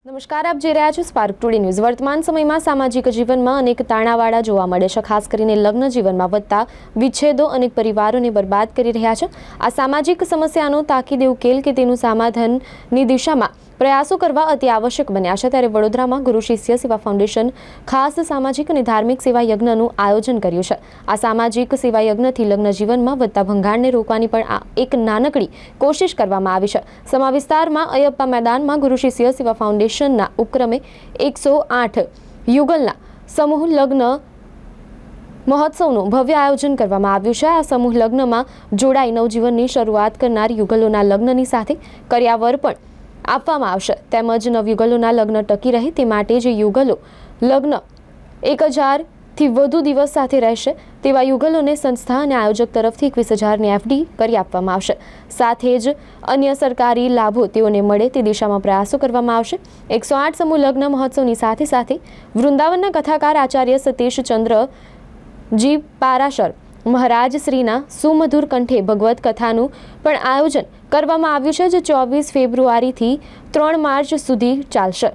નમસ્કાર, આપ જોઈ રહ્યા છો સ્પાર્ક ટુડે ન્યૂઝ। વર્તમાન સમયમાં સામાજિક જીવનમાં અનેક તાણાવાળા જોવા મળે છે। ખાસ કરીને લગ્ન જીવનમાં વધતા વિચ્છેદો અનેક પરિવારોને બરબાદ કરી રહ્યા છે। આ સામાજિક સમસ્યાનો તાકીદે ઉકેલ કે તેનું સમાધાનની દિશામાં પ્રયાસો કરવા અતિ આવશ્યક બન્યા છે। ત્યારે વડોદરામાં ગુરુ શિષ્ય સેવા ફાઉન્ડેશન ખાસ સામાજિક અને ધાર્મિક સેવા યજ્ઞનું આયોજન કર્યું છે। આ સામાજિક સેવા યજ્ઞથી લગ્ન જીવનમાં વધતા ભંગાણને રોકવાની પણ એક નાનકડી કોશિશ કરવામાં આવી છે। સમા વિસ્તારમાં અયપ્પા મેદાનમાં ગુરુ શિષ્ય સેવા ફાઉન્ડેશનના ઉપક્રમે 108 યુગલના સમૂહ લગ્ન મહોત્સવનું ભવ્ય આયોજન કરવામાં આવ્યું છે। આ સમૂહ લગ્નમાં જોડાઈ નવજીવનની શરૂઆત કરનાર યુગલોના લગ્નની સાથે કર્યાવર પણ આપવામાં આવશે, તેમજ નવયુગલોના લગ્ન ટકી રહે તે માટે જે યુગલો લગ્ન 1000થી વધુ દિવસ સાથે રહેશે તેવા યુગલોને સંસ્થા અને આયોજક તરફથી 21,000ની એફડી કરી આપવામાં આવશે। સાથે જ અન્ય સરકારી લાભો તેઓને મળે તે દિશામાં પ્રયાસો કરવામાં આવશે। 108 સમૂહ લગ્ન મહોત્સવની સાથે સાથે વૃંદાવનના કથાકાર આચાર્ય સતીશ ચંદ્રજી પારાશર મહારાજ શ્રીના સુમધુર કંઠે ભગવત કથાનું પણ આયોજન કરવામાં આવ્યું છે, જે 24 ફેબ્રુઆરીથી 3 માર્ચ સુધી ચાલશે।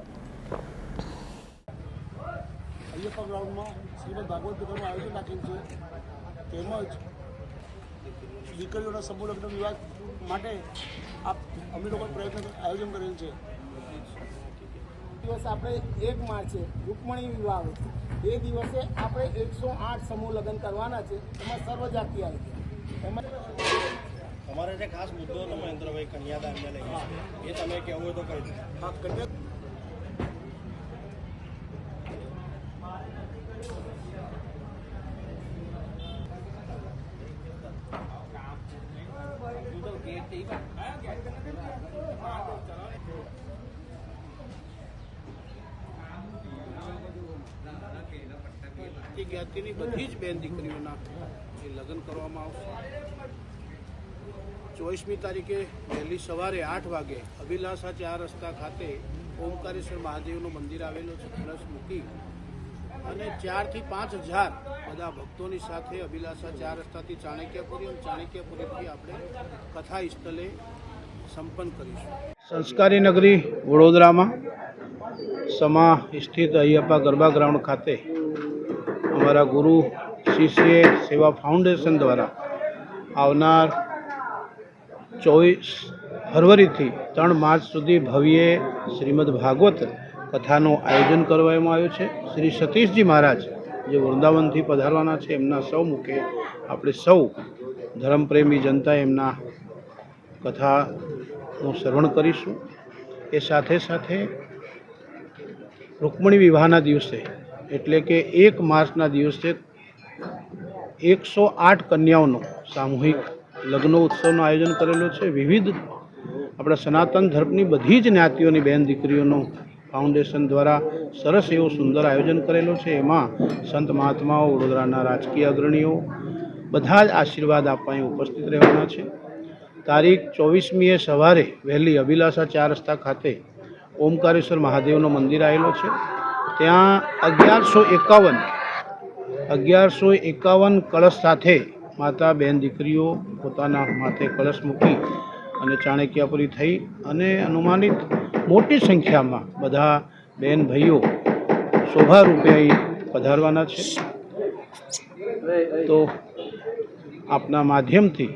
અયપ્પા ગ્રાઉન્ડમાં શ્રીમદ ભાગવત કથાનું આયોજન રાખેલ છે, તેમજ દીકરીઓના સમૂહ લગ્ન વિવાહ માટે અમે લોકો પ્રયત્ન આયોજન કરેલ છે। દિવસે આપણે 1 માર્ચે રૂકમણી વિવાહ આવે છે, એ દિવસે આપણે 108 સમૂહ લગ્ન કરવાના છે, એમાં સર્વ જાતિ આવી છે। એમાં તમારે જે ખાસ મુદ્દો હતો મહેન્દ્રભાઈ કન્યાદાનને લઈને એ તમે કહેવું હોય તો કહી દો। હા, કન્યા જ્ઞાતિની બધી જ બેન દીકરીઓના એ લગ્ન કરવામાં આવશે। 24મી તારીખે વહેલી સવારે 8 વાગે અભિલાષા 4 રસ્તા ખાતે ઓમકારેશ્વર મહાદેવનું મંદિર આવેલું છે, કળશ મૂકી અને 4 થી 5 હજાર બધા ભક્તોની સાથે અભિલાષા 4 રસ્તાથી ચાણક્યપુરી અને ચાણક્યપુરીથી આપણે કથા સ્થળે સંપન્ન કરીશું। સંસ્કારી નગરી વડોદરામાં સમા સ્થિત અયપ્પા ગરબા ગ્રાઉન્ડ ખાતે અમારા ગુરુ શિષ્ય સેવા ફાઉન્ડેશન દ્વારા આવનાર 24 ફરવરીથી 3 માર્ચ સુધી ભવ્ય શ્રીમદ ભાગવત કથાનું આયોજન કરવામાં આવ્યું છે। શ્રી સતીશજી મહારાજ જે વૃંદાવનથી પધારવાના છે, એમના સૌ મુખે આપણે સૌ ધર્મપ્રેમી જનતા એમના કથાનું શ્રવણ કરીશું। એ સાથે સાથે રૂકમણી વિવાહના દિવસે એટલે કે 1 માર્ચના દિવસે 108 કન્યાઓનો સામૂહિક લગ્ન ઉત્સવનું આયોજન કરેલું છે। વિવિધ આપણા સનાતન ધર્મની બધી જ જ્ઞાતિઓની બહેન દીકરીઓનું ફાઉન્ડેશન દ્વારા સરસ એવું સુંદર આયોજન કરેલું છે। એમાં સંત મહાત્માઓ, વડોદરાના રાજકીય અગ્રણીઓ બધા જ આશીર્વાદ આપવા ઉપસ્થિત રહેવાના છે। તારીખ 24મીએ સવારે વહેલી અભિલાષા 4 રસ્તા ખાતે ઓમકારેશ્વર મહાદેવનું મંદિર આવેલું છે, ત્યાં 1151 કળશ સાથે માતા બહેન દીકરીઓ પોતાના માથે કળશ મૂકી અને ચાણક્યપુરી થઈ અને અનુમાનિત મોટી સંખ્યામાં બધા બહેન ભાઈઓ શોભારૂપે અહીં પધારવાના છે। તો આપના માધ્યમથી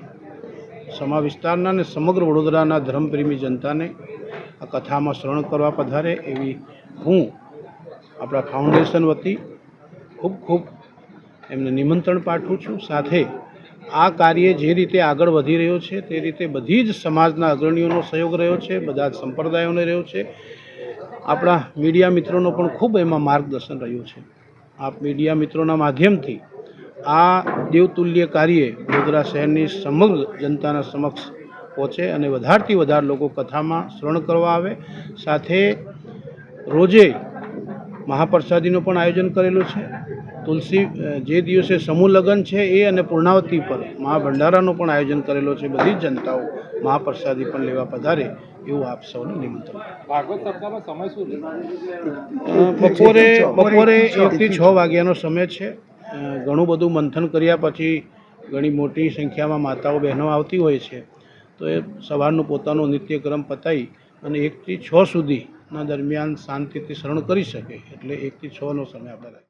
સમા વિસ્તારના અને સમગ્ર વડોદરાના ધર્મપ્રેમી જનતાને આ કથામાં શ્રવણ કરવા પધારે એવી હું આપણા ફાઉન્ડેશન વતી ખૂબ ખૂબ એમને નિમંત્રણ પાઠવું છું। સાથે આ કાર્ય જે રીતે આગળ વધી રહ્યો છે તે રીતે બધી જ સમાજના અગ્રણીઓનો સહયોગ રહ્યો છે, બધા જ સંપ્રદાયોનો રહ્યો છે, આપણા મીડિયા મિત્રોનો પણ ખૂબ એમાં માર્ગદર્શન રહ્યું છે। આપ મીડિયા મિત્રોના માધ્યમથી આ દેવતુલ્ય કાર્ય વડોદરા શહેરની સમગ્ર જનતાના સમક્ષ પહોંચે અને વધારથી વધારે લોકો કથામાં શ્રવણ કરવા આવે। સાથે રોજે મહાપ્રસાદીનું પણ આયોજન કરેલું છે। તુલસી જે દિવસે સમૂહ લગ્ન છે એ અને પૂર્ણાવતી પર મહાભંડારાનું પણ આયોજન કરેલું છે। બધી જ જનતાઓ મહાપ્રસાદી પણ લેવા પધારે એવું આપ સૌને નિમંત્રણ। ભાગવત સપ્તાહનો સમય શું છે? બપોરે 1 થી 6 વાગ્યાનો સમય છે। ઘણું બધું મંથન કર્યા પછી ઘણી મોટી સંખ્યામાં માતાઓ બહેનો આવતી હોય છે, તો એ સવારનું પોતાનું નિત્યક્રમ પતાવી અને 1 થી 6 સુધી ના દરમિયાન શાંતિથી શ્રવણ કરી શકે એટલે 1 થી 6નો સમય આપણે રાખીએ.